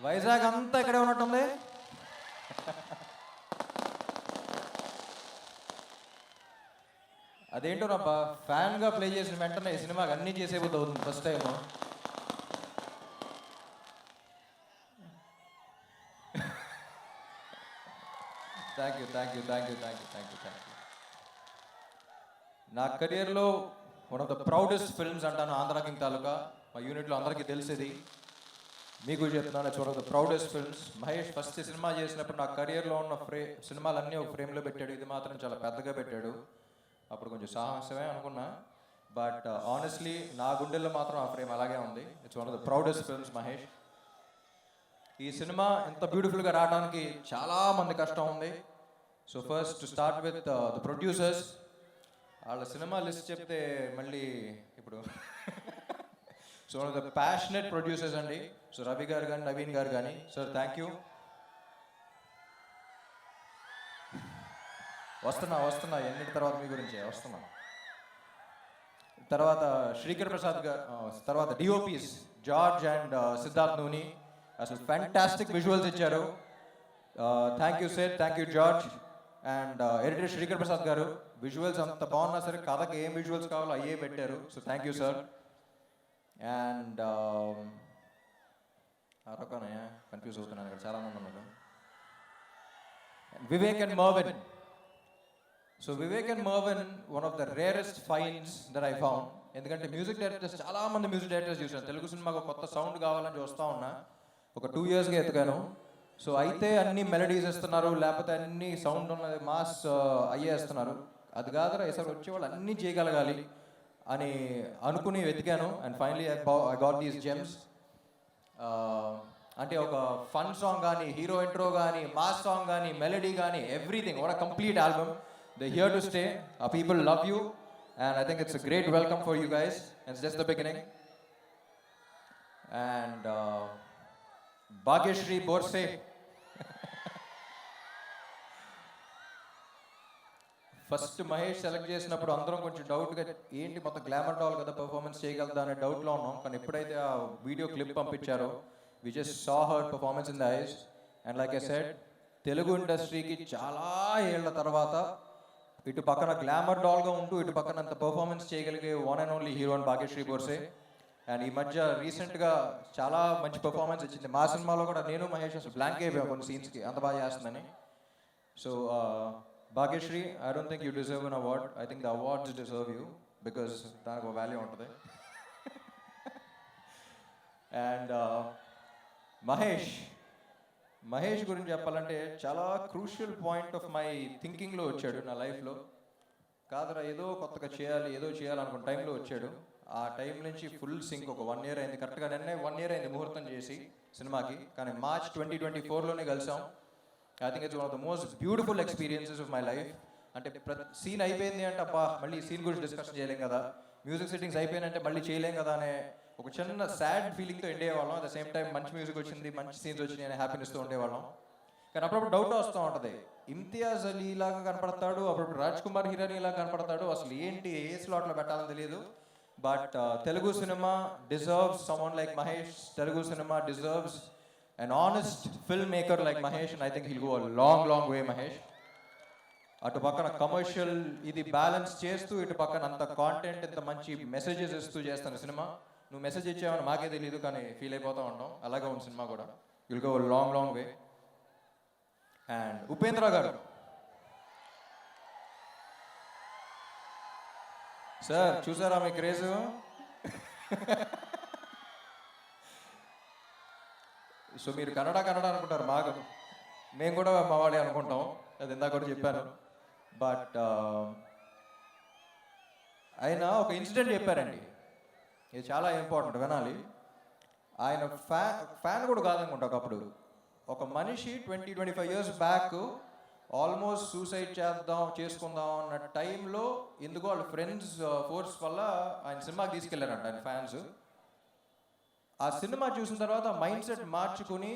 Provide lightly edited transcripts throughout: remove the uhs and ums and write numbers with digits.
వైజాగ్ అంతా ఇక్కడే ఉన్నట్టుంది. అదేంటో రబ్బా, ఫ్యాన్గా ప్లే చేసిన వెంటనే ఈ సినిమాకి అన్నీ చేసేబుద్ధి అవుతుంది first time. Thank you thank you thank you thank you thank you thank you. నా కెరియర్లో one of the proudest films అంటాను ఆంధ్ర కింగ్ తాలూకా. మా యూనిట్లో అందరికీ తెలిసేది, మీకు చెప్తున్నాను, it's one of the proudest films. Mahesh first cinema చేసినప్పుడు నా కెరియర్లో ఉన్న సినిమాలన్నీ ఒక ఫ్రేమ్లో పెట్టాడు. ఇది మాత్రం చాలా పెద్దగా పెట్టాడు. అప్పుడు కొంచెం సాహసమే అనుకున్నా, బట్ ఆనెస్ట్లీ నా గుండెల్లో మాత్రం ఆ ఫ్రేమ్ అలాగే ఉంది. It's one of the proudest films Mahesh. ఈ సినిమా ఇంత బ్యూటిఫుల్గా రావడానికి చాలా మంది కష్టం ఉంది. So first to start with the producers. వాళ్ళ సినిమా లిస్ట్ చెప్తే మళ్ళీ ఇప్పుడు so one of the passionate producers అండి. సో రవి గారు కానీ నవీన్ గారు కానీ, సార్ థ్యాంక్ యూ. వస్తున్నా ఎన్నిటి తర్వాత మీ గురించి వస్తున్నా. తర్వాత శ్రీకర్ ప్రసాద్ గారు, తర్వాత డిఓపీస్ జార్జ్ అండ్ సిద్ధార్థ్ నూని అసలు ఫ్యాంటాస్టిక్ విజువల్స్ ఇచ్చారు. Thank you sir, thank you George. And editor Srikar Prasad గారు, విజువల్స్ అంత బాగున్నా సరే కథకి ఏం విజువల్స్ కావాలో అయ్యే పెట్టారు. So thank you sir. And అరొకనయ్యా కన్ఫ్యూజ్ అవుతున్నాను, ఇక్కడ చాలా మంది ఉన్నారు. Vivek and Marvin. So Vivek and Marvin one of the rarest finds that I found. ఎందుకంటే మ్యూజిక్ డైరెక్టర్స్ చాలా మంది మ్యూజిక్ డైరెక్టర్స్ చూసాను. తెలుగు సినిమాకు కొత్త సౌండ్ కావాలని చూస్తూ ఉన్నా, ఒక 2 yearsగా ఎత్తుకాను. సో అయితే అన్ని మెలడీస్ ఇస్తున్నారు, లేకపోతే అన్ని సౌండ్ ఉన్నది మాస్ అయ్యేస్తున్నారు. అది కాదురా, ఈసారి వచ్చేవాళ్ళు అన్నీ చేయగలగాలి అని అనుకుని వెతికాను. And finally I got these gems. అంటే ఒక ఫన్ సాంగ్ కానీ, హీరో ఇంట్రో కానీ, మాస్ సాంగ్ కానీ, మెలడీ కానీ, everything. What a complete album. They here to stay. People love you and I think it's a great welcome for you guys. It's just the beginning. And Bhagyashri Borse. First Mahesh select చేసినప్పుడు అందరం కొంచెం డౌట్గా, ఏంటి మొత్తం glamour doll కదా, performance చేయగలదా అనే డౌట్లో ఉన్నాం. కానీ ఎప్పుడైతే ఆ వీడియో క్లిప్ పంపించారో, we just saw her performance in the eyes. And like I said, Telugu ఇండస్ట్రీకి చాలా ఏళ్ల తర్వాత ఇటు పక్కన గ్లామర్ డాల్గా ఉంటూ ఇటు పక్కన అంత పర్ఫార్మెన్స్ చేయగలిగే one and only heroine Bhagyashri Borse. And ఈ మధ్య రీసెంట్గా చాలా మంచి పర్ఫార్మెన్స్ ఇచ్చింది. మా సినిమాలో కూడా నేను మహేష్ అసలు బ్లాంక్ అయిపోయాం కొన్ని సీన్స్కి, అంత బాగా చేస్తుందని. So Bhagyashri, I don't think you deserve an award. I think the awards deserve you, because దానికి ఒక వాల్యూ ఉంటుంది. అండ్ మహేష్ గురించి చెప్పాలంటే చాలా క్రూషియల్ పాయింట్ ఆఫ్ మై థింకింగ్లో వచ్చాడు నా లైఫ్లో. కాదురా ఏదో కొత్తగా చేయాలి, ఏదో చేయాలనుకున్న టైంలో వచ్చాడు. ఆ టైం నుంచి ఫుల్ సింక్. ఒక 1 year అయింది, కరెక్ట్గా నిన్నే 1 year అయింది ముహూర్తం చేసి సినిమాకి. కానీ March 2024లోనే కలిసాం. I think it's one of the most beautiful experiences of my life. అంటే సీన్ అయిపోయింది అంటే అబ్బా మళ్ళీ సీన్ గురించి డిస్కషన్ చేయలేం కదా, మ్యూజిక్ సెట్టింగ్స్ అయిపోయినంటే మళ్ళీ చేయలేం కదా అనే ఒక చిన్న సాడ్ ఫీలింగ్తో ఉండేవాళ్ళం. అట్ ద సేమ్ టైం మంచి మ్యూజిక్ వచ్చింది, మంచి సీన్స్ వచ్చినాయి అనే హ్యాపీనెస్తో ఉండేవాళ్ళం. కానీ అప్పుడప్పుడు డౌట్ వస్తూ ఉంటుంది, ఇమ్తియాజ్ అలీ లాగా కనపడతాడు, అప్పుడప్పుడు రాజ్ కుమార్ హిరానీ లాగా కనపడతాడు, అసలు ఏంటి ఏ స్లాట్లో పెట్టాలని తెలియదు. But Telugu cinema deserves someone like Mahesh. Telugu cinema deserves an honest filmmaker like Mahesh, and I think he'll go a long way, Mahesh. అటు పక్కన కమర్షియల్ ఇది బ్యాలెన్స్ చేస్తూ, ఇటు పక్కన అంత కాంటెంట్, ఇంత మంచి మెసేజెస్ ఇస్తూ చేస్తాను సినిమా. నువ్వు మెసేజ్ ఇచ్చావని మాకే తెలియదు, కానీ ఫీల్ అయిపోతూ ఉంటాం. అలాగే ఉంది సినిమా కూడా. Will go long way. And Upendra గారు, సార్ చూసారా మీ క్రేజ్? సో మీరు కన్నడ అనుకుంటారు బాగా, మేము కూడా మా వాడే అనుకుంటాం, అది ఇందాక కూడా చెప్పాను. బట్ ఆయన ఒక ఇన్సిడెంట్ చెప్పారండి, ఇది చాలా ఇంపార్టెంట్, వినాలి. ఆయన ఫ్యాన్ కూడా కాదనుకుంటా. ఒకప్పుడు ఒక మనిషి 20-25 years బ్యాక్ ఆల్మోస్ట్ సూసైడ్ చేసుకుందాం అన్న టైంలో ఎందుకో వాళ్ళ ఫ్రెండ్స్ ఫోర్స్ వల్ల ఆయన సినిమాకి తీసుకెళ్లారంట ఆయన ఫ్యాన్స్. ఆ సినిమా చూసిన తర్వాత మైండ్ సెట్ మార్చుకుని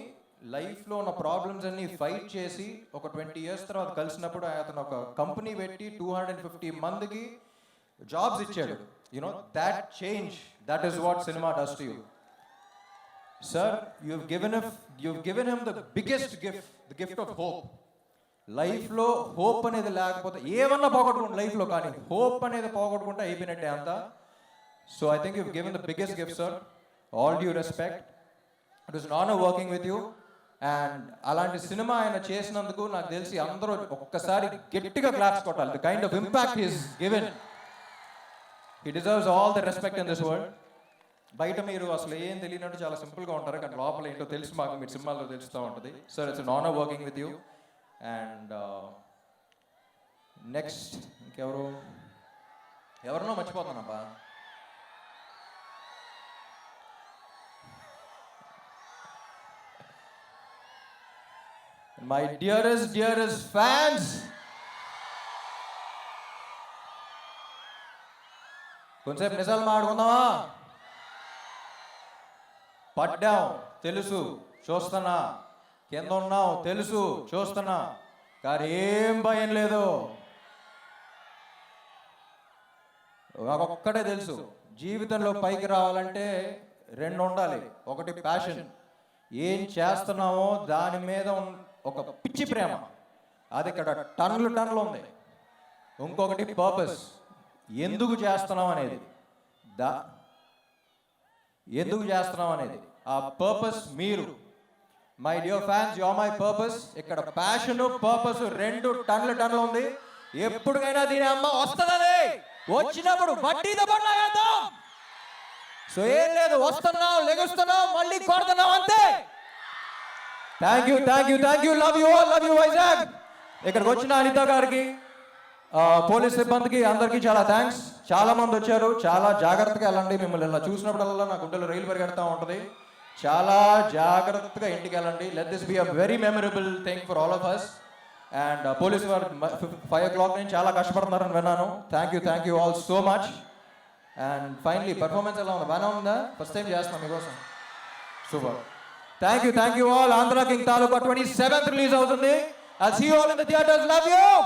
లైఫ్లో ఉన్న ప్రాబ్లమ్స్ అన్ని ఫైట్ చేసి ఒక 20 years తర్వాత కలిసినప్పుడు అతను ఒక కంపెనీ పెట్టి 250 మందికి జాబ్స్ ఇచ్చాడు. You know, that change, that is what cinema does to you. Sir, you've given him the biggest gift, the gift of hope. లైఫ్లో హోప్ అనేది లేకపోతే ఏమన్నా పోగొట్టుకుంటే లైఫ్లో, కానీ హోప్ అనేది పోగొట్టుకుంటే అయిపోయినట్టే అంతా. So I think you've given the biggest gift, sir. All due respect. It was an honor working with you. And అలాంటి సినిమా ఆయన చేసినందుకు నాకు తెలిసి అందరూ ఒక్కసారి గట్టిగా క్లాప్స్ కొట్టాలి. The kind of impact is given, he deserves all the respect in this world. బయట మీరు అసలు ఏం తెలియనట్టు చాలా సింపుల్గా ఉంటారు, కానీ లోపల ఏంటో తెలుసు మాకు, మీరు సినిమాల్లో తెలుస్తూ ఉంటుంది. Sir, it's an honour working with you. And next ఎవరినో మర్చిపోతానబ్బా. My dearest fans, కొంచెంసేపు నిజాలు మాట్లాడుకుందామా? పడ్డాం తెలుసు, చూస్తున్నా. కింద ఉన్నాం తెలుసు, చూస్తున్నా. కానీ ఏం భయం లేదు. నాకు ఒక్కటే తెలుసు, జీవితంలో పైకి రావాలంటే రెండు ఉండాలి. ఒకటి ప్యాషన్, ఏం చేస్తున్నామో దాని మీద ఒక పిచ్చి ప్రేమ, అది ఇక్కడ టన్నులు ఉంది. ఇంకొకటి పర్పస్, ఎందుకు చేస్తున్నాం అనేది. ఎందుకు చేస్తున్నాం అనేది ఆ పర్పస్ మీరు. My dear fans, you are my purpose. ఇక్కడ ప్యాషన్ పర్పస్ రెండు టన్నులు ఉంది. ఎప్పటికైనా దీని అమ్మ వస్తుందని, వచ్చినప్పుడు వడ్డీతో పడలాగేద్దాం. సో ఏం లేదు, వస్తున్నాం, లెగుస్తున్నాం, మళ్ళీ కొడుతున్నాం, అంతే. Thank you, love you all, love you Vizag. ఇక్కడికి వచ్చిన అనిత గారికి, పోలీస్ సిబ్బందికి, అందరికీ చాలా థ్యాంక్స్. చాలా మంది వచ్చారు. చాలా జాగ్రత్తగా వెళ్ళండి. మిమ్మల్ని ఇలా చూసినప్పుడల్లా నా గుండెలో రైలు పరిగెడతా ఉంటుంది. చాలా జాగ్రత్తగా ఇంటికి వెళ్ళండి. Let this be a very memorable thing for all of us. And police వారు 5 o'clock నుంచి చాలా కష్టపడుతున్నారని విన్నాను. Thank you all so much. And finally performance ఎలా ఉంది? బాగానే ఉందా? ఫస్ట్ టైం చేస్తున్నాం మీకోసం. Super. Thank you all. Andhra king Taluka 27th release అవుతుంది. I'll see you all in the theaters. Love you.